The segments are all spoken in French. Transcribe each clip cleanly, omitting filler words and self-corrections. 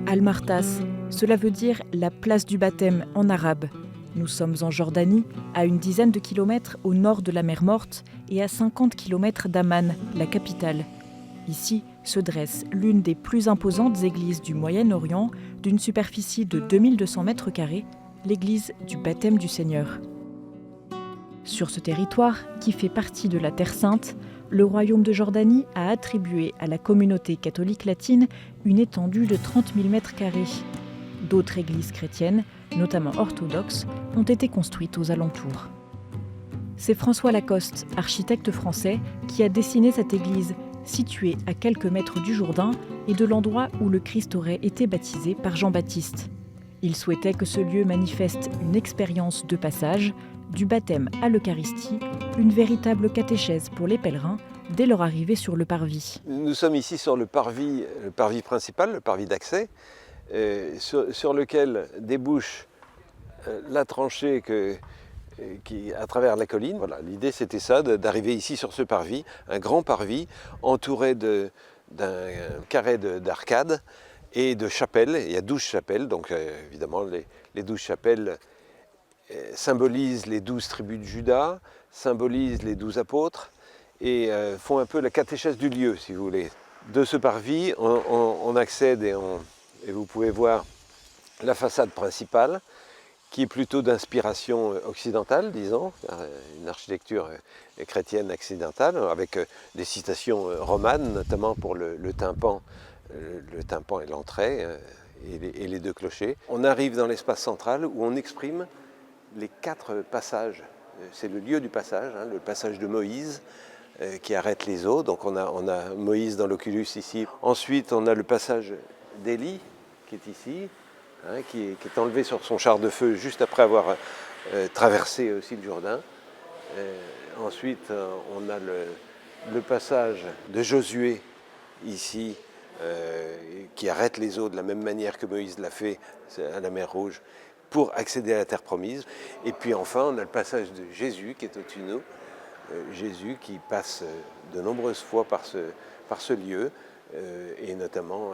Al-Martas, cela veut dire la place du baptême en arabe. Nous sommes en Jordanie, à une dizaine de kilomètres au nord de la mer Morte et à 50 kilomètres d'Amman, la capitale. Ici se dresse l'une des plus imposantes églises du Moyen-Orient, d'une superficie de 2200 mètres carrés, l'église du baptême du Seigneur. Sur ce territoire, qui fait partie de la Terre Sainte, le royaume de Jordanie a attribué à la communauté catholique latine une étendue de 30 000 mètres carrés. D'autres églises chrétiennes, notamment orthodoxes, ont été construites aux alentours. C'est François Lacoste, architecte français, qui a dessiné cette église, située à quelques mètres du Jourdain et de l'endroit où le Christ aurait été baptisé par Jean-Baptiste. Il souhaitait que ce lieu manifeste une expérience de passage, du baptême à l'Eucharistie, une véritable catéchèse pour les pèlerins dès leur arrivée sur le parvis. Nous sommes ici sur le parvis principal, le parvis d'accès, sur lequel débouche la tranchée qui à travers la colline. Voilà, l'idée c'était ça, d'arriver ici sur ce parvis, un grand parvis entouré d'un carré d'arcades et de chapelles. Il y a 12 chapelles, donc évidemment les 12 chapelles symbolisent les 12 tribus de Juda, symbolisent les 12 apôtres et font un peu la catéchèse du lieu, si vous voulez. De ce parvis, on accède et vous pouvez voir la façade principale, qui est plutôt d'inspiration occidentale, disons, une architecture chrétienne occidentale, avec des citations romanes, notamment pour le tympan et l'entrée, et les deux clochers. On arrive dans l'espace central où on exprime les 4 passages. C'est le lieu du passage, hein, le passage de Moïse, qui arrête les eaux. Donc on a Moïse dans l'oculus ici. Ensuite, on a le passage d'Élie, qui est ici, hein, qui est enlevé sur son char de feu juste après avoir traversé aussi le Jourdain. Ensuite, on a le passage de Josué ici, qui arrête les eaux de la même manière que Moïse l'a fait à la mer Rouge pour accéder à la terre promise. Et puis enfin, on a le passage de Jésus qui est au-dessus de nous. Jésus qui passe de nombreuses fois par ce lieu, et notamment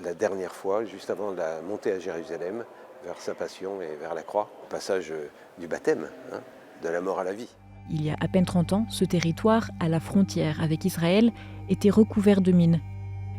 la dernière fois, juste avant la montée à Jérusalem, vers sa passion et vers la croix, au passage du baptême, hein, de la mort à la vie. Il y a à peine 30 ans, ce territoire, à la frontière avec Israël, était recouvert de mines.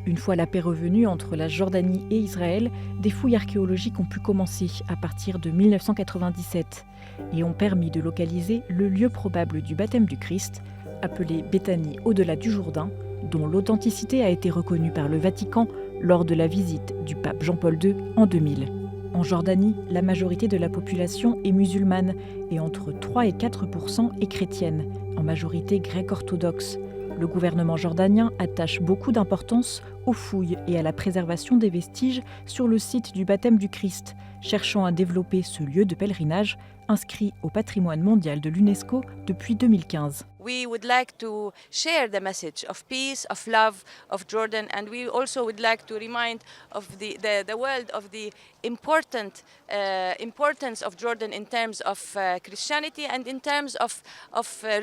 Une fois la paix revenue entre la Jordanie et Israël, des fouilles archéologiques ont pu commencer à partir de 1997 et ont permis de localiser le lieu probable du baptême du Christ, appelé Béthanie au-delà du Jourdain, dont l'authenticité a été reconnue par le Vatican lors de la visite du pape Jean-Paul II en 2000. En Jordanie, la majorité de la population est musulmane et entre 3 et 4% est chrétienne, en majorité grecque orthodoxe. Le gouvernement jordanien attache beaucoup d'importance aux fouilles et à la préservation des vestiges sur le site du baptême du Christ, cherchant à développer ce lieu de pèlerinage inscrit au patrimoine mondial de l'UNESCO depuis 2015. We would like to share the message of peace, of love, of Jordan, and we also would like to remind of the world of the importance of Jordan in terms of Christianity and in terms of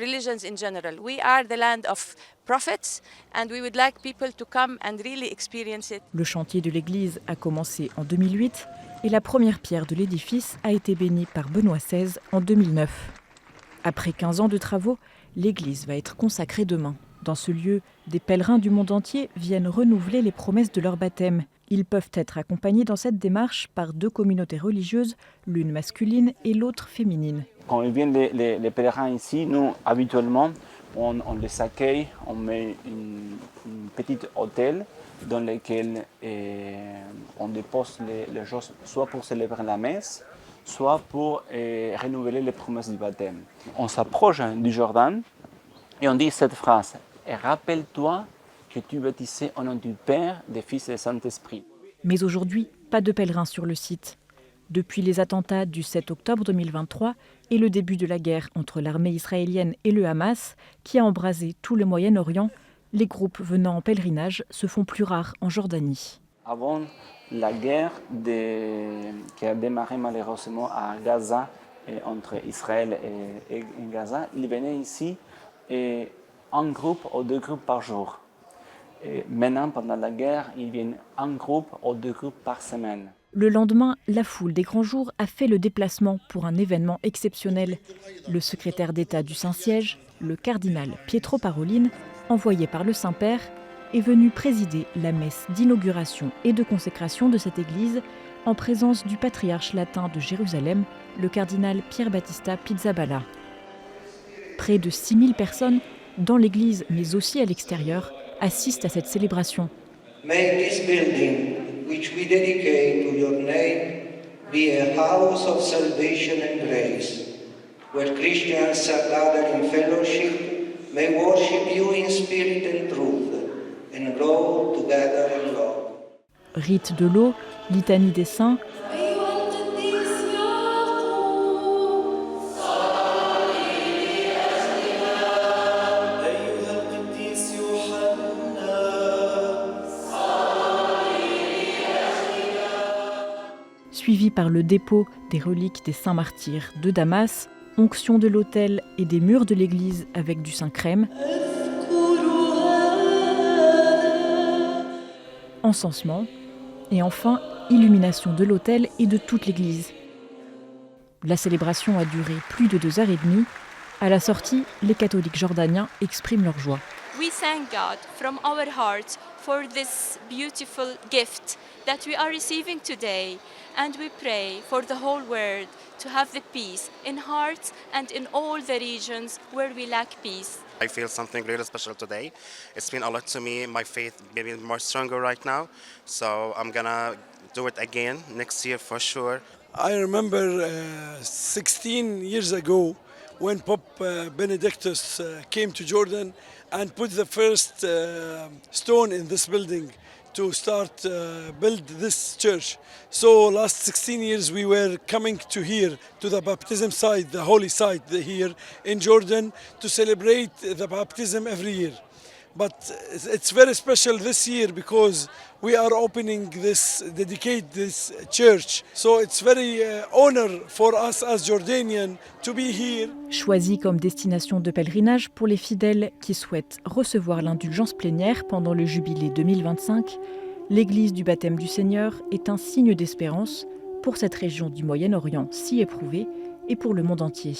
religions in general. We are the land of prophets, and we would like people to come and really experience it. Le chantier de l'église a commencé en 2008 et la première pierre de l'édifice a été bénie par Benoît XVI en 2009. Après 15 ans de travaux, l'église va être consacrée demain. Dans ce lieu, des pèlerins du monde entier viennent renouveler les promesses de leur baptême. Ils peuvent être accompagnés dans cette démarche par 2 communautés religieuses, l'une masculine et l'autre féminine. Quand viennent les pèlerins ici, nous, habituellement, on les accueille, on met une petite hôtel dans lequel on dépose les choses, soit pour célébrer la messe, soit pour renouveler les promesses du baptême. On s'approche du Jourdain et on dit cette phrase « Et rappelle-toi que tu es baptisé au nom du Père, du Fils et du Saint-Esprit ». Mais aujourd'hui, pas de pèlerins sur le site. Depuis les attentats du 7 octobre 2023 et le début de la guerre entre l'armée israélienne et le Hamas, qui a embrasé tout le Moyen-Orient, les groupes venant en pèlerinage se font plus rares en Jordanie. Avant la guerre qui a démarré malheureusement à Gaza, entre Israël et Gaza, ils venaient ici un groupe ou 2 groupes par jour. Et maintenant, pendant la guerre, ils viennent un groupe ou 2 groupes par semaine. Le lendemain, la foule des grands jours a fait le déplacement pour un événement exceptionnel. Le secrétaire d'État du Saint-Siège, le cardinal Pietro Parolin, envoyé par le Saint-Père, est venu présider la messe d'inauguration et de consécration de cette église en présence du patriarche latin de Jérusalem, le cardinal Pier Battista Pizzaballa. Près de 6000 personnes, dans l'église mais aussi à l'extérieur, assistent à cette célébration. May this building, which we dedicate to your name, be a house of salvation and grace, where Christians are gathered in fellowship, may worship you in spirit and truth, and grow together in love. Rite de l'eau, litanie des saints, suivi par le dépôt des reliques des saints martyrs de Damas, onction de l'autel et des murs de l'église avec du Saint-Crème, encensement et enfin illumination de l'autel et de toute l'église. La célébration a duré plus de 2h30. À la sortie, les catholiques jordaniens expriment leur joie. We thank God from our hearts for this beautiful gift that we are receiving today, and we pray for the whole world to have the peace in hearts and in all the regions where we lack peace. I feel something really special today. It's been a lot to me. My faith maybe more stronger right now, so I'm gonna do it again next year for sure. I remember 16 years ago when Pope Benedictus came to Jordan and put the first stone in this building to start build this church. So last 16 years we were coming to here, to the baptism site, the holy site here in Jordan, to celebrate the baptism every year. But it's very special this year because we are opening this, dedicate this church. So it's very honor for us as Jordanian to be here. Choisie comme destination de pèlerinage pour les fidèles qui souhaitent recevoir l'indulgence plénière pendant le jubilé 2025, l'église du baptême du Seigneur est un signe d'espérance pour cette région du Moyen-Orient si éprouvée et pour le monde entier.